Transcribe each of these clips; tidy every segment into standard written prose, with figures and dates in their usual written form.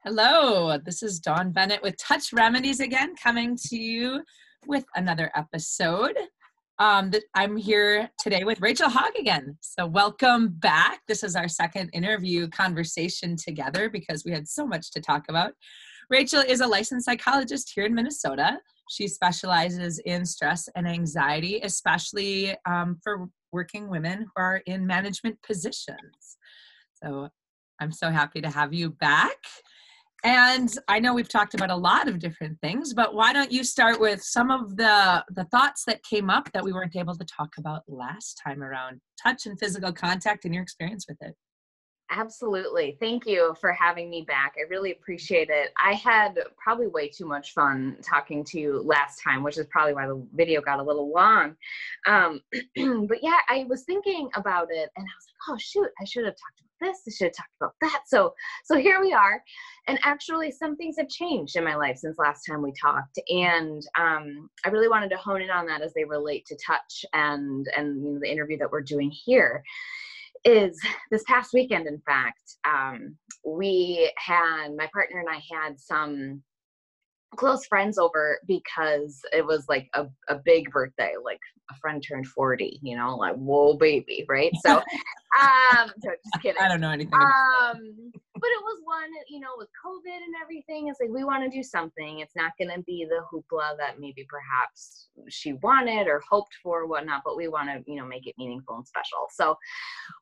Hello, this is Dawn Bennett with Touch Remedies again, coming to you with another episode. I'm here today with Rachel Hogg again. So welcome back. This is our second interview conversation together because we had so much to talk about. Rachel is a licensed psychologist here in Minnesota. She specializes in stress and anxiety, especially for working women who are in management positions. So I'm so happy to have you back. And I know we've talked about a lot of different things, but why don't you start with some of the thoughts that came up that we weren't able to talk about last time around touch and physical contact and your experience with it? Absolutely. Thank you for having me back. I really appreciate it. I had probably way too much fun talking to you last time, which is probably why the video got a little long. But yeah, I was thinking about it and I was like, oh shoot, I should have talked about this. I should have talked about that. So here we are. And actually some things have changed in my life since last time we talked. And I really wanted to hone in on that as they relate to touch and you know, the interview that we're doing here. Is this past weekend, in fact, my partner and I had some close friends over because it was like a big birthday, like a friend turned 40, you know, like, whoa, baby, right? So, just kidding. I don't know anything about but it was one, you know, with COVID and everything, it's like, we want to do something. It's not going to be the hoopla that maybe perhaps she wanted or hoped for or whatnot, but we want to, you know, make it meaningful and special. So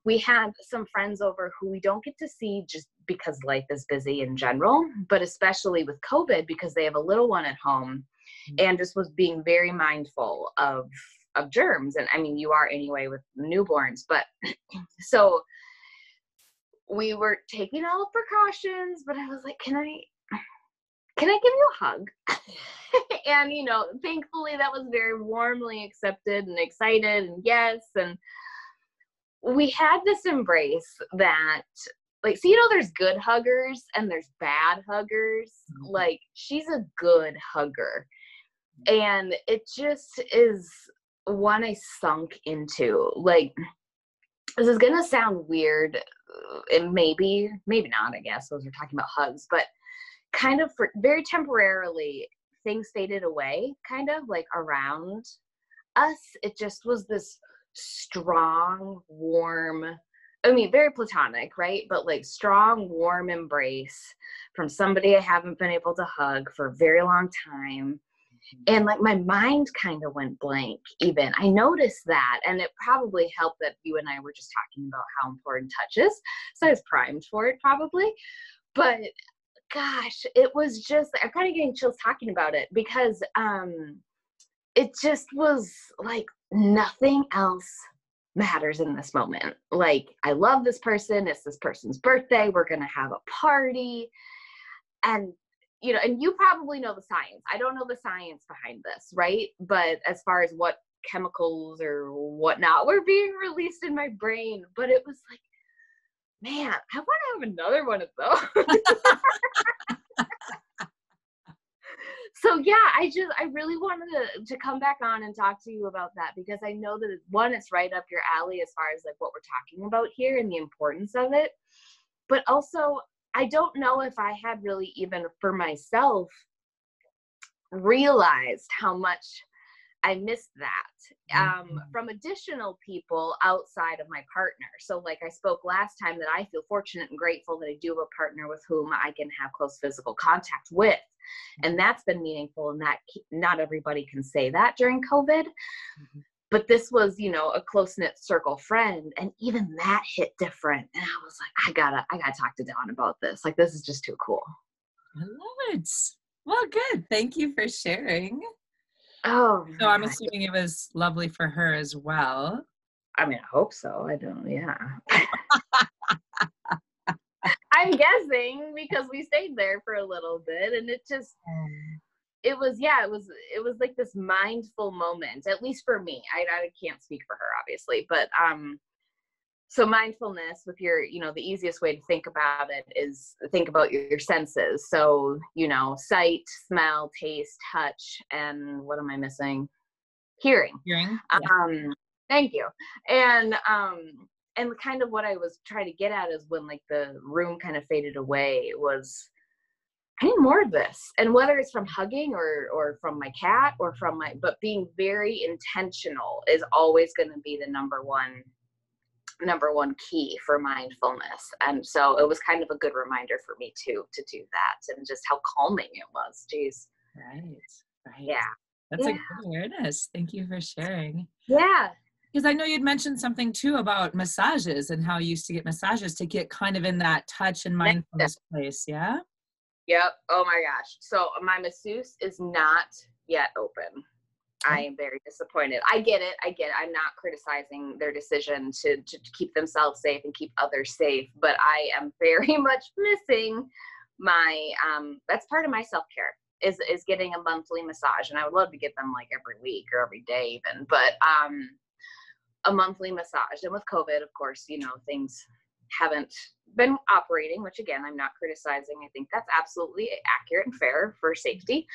we had some friends over who we don't get to see just because life is busy in general, but especially with COVID because they have a little one at home and just was being very mindful of germs. And I mean, you are anyway with newborns, but so we were taking all the precautions, but I was like, can I give you a hug? And, you know, thankfully that was very warmly accepted and excited and yes. And we had this embrace that, like, so, you know, there's good huggers and there's bad huggers. Like, she's a good hugger. And it just is one I sunk into. Like, this is going to sound weird, and maybe not, I guess, as we're talking about hugs, but kind of for very temporarily, things faded away, kind of like around us. It just was this strong, warm, I mean, very platonic, right? But like strong, warm embrace from somebody I haven't been able to hug for a very long time. And like my mind kind of went blank even. I noticed that, and it probably helped that you and I were just talking about how important touch is. So I was primed for it probably. But gosh, it was just, I'm kind of getting chills talking about it because it just was like nothing else matters in this moment. Like, I love this person. It's this person's birthday. We're going to have a party. And you know, and you probably know the science. I don't know the science behind this, right? But as far as what chemicals or whatnot were being released in my brain, but it was like, man, I want to have another one of those. So yeah, I really wanted to come back on and talk to you about that because I know that one, it's right up your alley as far as like what we're talking about here and the importance of it. But also, I don't know if I had really even for myself realized how much I missed that from additional people outside of my partner. So like I spoke last time that I feel fortunate and grateful that I do have a partner with whom I can have close physical contact with. And that's been meaningful, and that not everybody can say that during COVID. But this was, you know, a close-knit circle friend. And even that hit different. And I was like, I gotta talk to Dawn about this. Like, this is just too cool. I love it. Well, good. Thank you for sharing. Oh, so I'm assuming it was lovely for her as well. I mean, I hope so. I don't, yeah. I'm guessing because we stayed there for a little bit and it just, it was like this mindful moment, at least for me. I can't speak for her, obviously, but so mindfulness with your, you know, the easiest way to think about it is think about your senses. So, you know, sight, smell, taste, touch, and what am I missing? Hearing. Yeah. Thank you. And kind of what I was trying to get at is when like the room kind of faded away, it was I need more of this. And whether it's from hugging or from my cat or but being very intentional is always going to be the number one key for mindfulness. And so it was kind of a good reminder for me too, to do that, and just how calming it was. Jeez. Right. Yeah. That's a good awareness. Thank you for sharing. Yeah. Because I know you'd mentioned something too about massages and how you used to get massages to get kind of in that touch and mindfulness place. Yeah. Yep. Oh my gosh. So my masseuse is not yet open. I am very disappointed. I get it. I'm not criticizing their decision to keep themselves safe and keep others safe, but I am very much missing my, that's part of my self-care is getting a monthly massage. And I would love to get them like every week or every day even, but, a monthly massage. And with COVID, of course, things haven't been operating, which again, I'm not criticizing. I think that's absolutely accurate and fair for safety.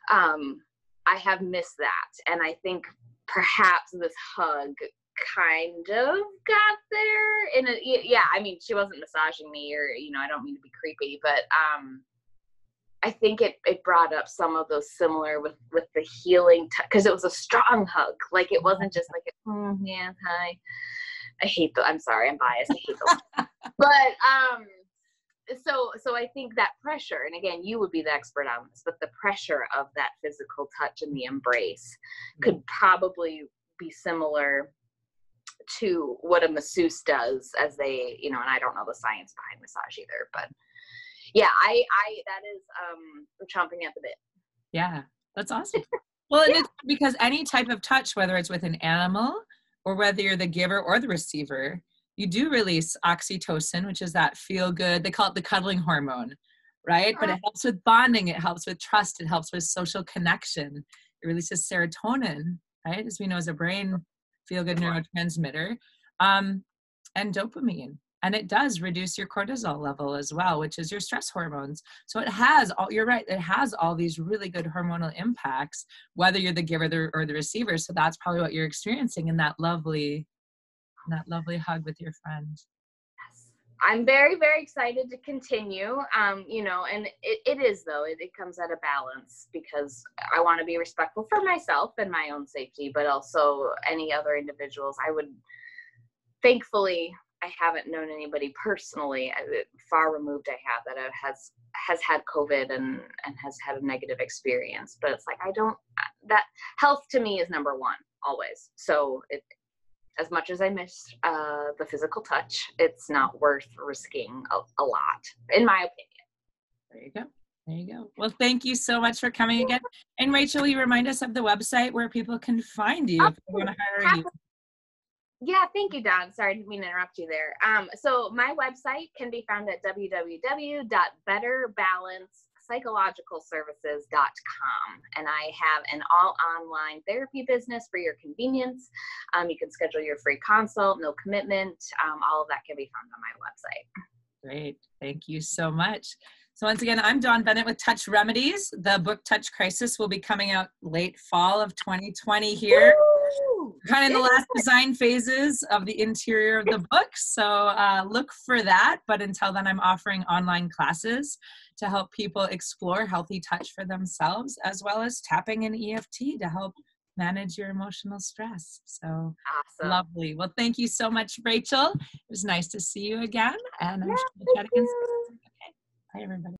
I have missed that. And I think perhaps this hug kind of got there I mean, she wasn't massaging me or, I don't mean to be creepy, but, I think it brought up some of those similar with the healing, because it was a strong hug. Like, it wasn't just like, yeah, hi. I'm sorry, I'm biased. I hate those. But, so I think that pressure, and again, you would be the expert on this, but the pressure of that physical touch and the embrace could probably be similar to what a masseuse does as they, and I don't know the science behind massage either, but yeah, I that is chomping at the bit. Yeah, that's awesome. Well, and it's because any type of touch, whether it's with an animal or whether you're the giver or the receiver, you do release oxytocin, which is that feel good. They call it the cuddling hormone, right? But it helps with bonding. It helps with trust. It helps with social connection. It releases serotonin, right? As we know, as a brain feel good neurotransmitter, and dopamine. And it does reduce your cortisol level as well, which is your stress hormones. So it has you're right, it has all these really good hormonal impacts, whether you're the giver or the receiver. So that's probably what you're experiencing in that lovely hug with your friend. Yes. I'm very, very excited to continue. And it is, though, it comes at a balance, because I want to be respectful for myself and my own safety, but also any other individuals. Thankfully, I haven't known anybody personally, far removed I have, that has had COVID and has had a negative experience. But it's like, that health to me is number one, always. So as much as I miss the physical touch, it's not worth risking a lot, in my opinion. There you go. Well, thank you so much for coming again. And Rachel, will you remind us of the website where people can find you if they want to hire you? Yeah, thank you, Dawn. Sorry, I didn't mean to interrupt you there. So my website can be found at www.betterbalancepsychologicalservices.com. And I have an all online therapy business for your convenience. You can schedule your free consult, no commitment. All of that can be found on my website. Great. Thank you so much. So once again, I'm Dawn Bennett with Touch Remedies. The book Touch Crisis will be coming out late fall of 2020 here. Woo! Kind of the last design phases of the interior of the book. So look for that. But until then, I'm offering online classes to help people explore healthy touch for themselves, as well as tapping in EFT to help manage your emotional stress. So awesome. Lovely. Well, thank you so much, Rachel. It was nice to see you again. And I'm sure we'll chat again soon. Okay. Bye, everybody.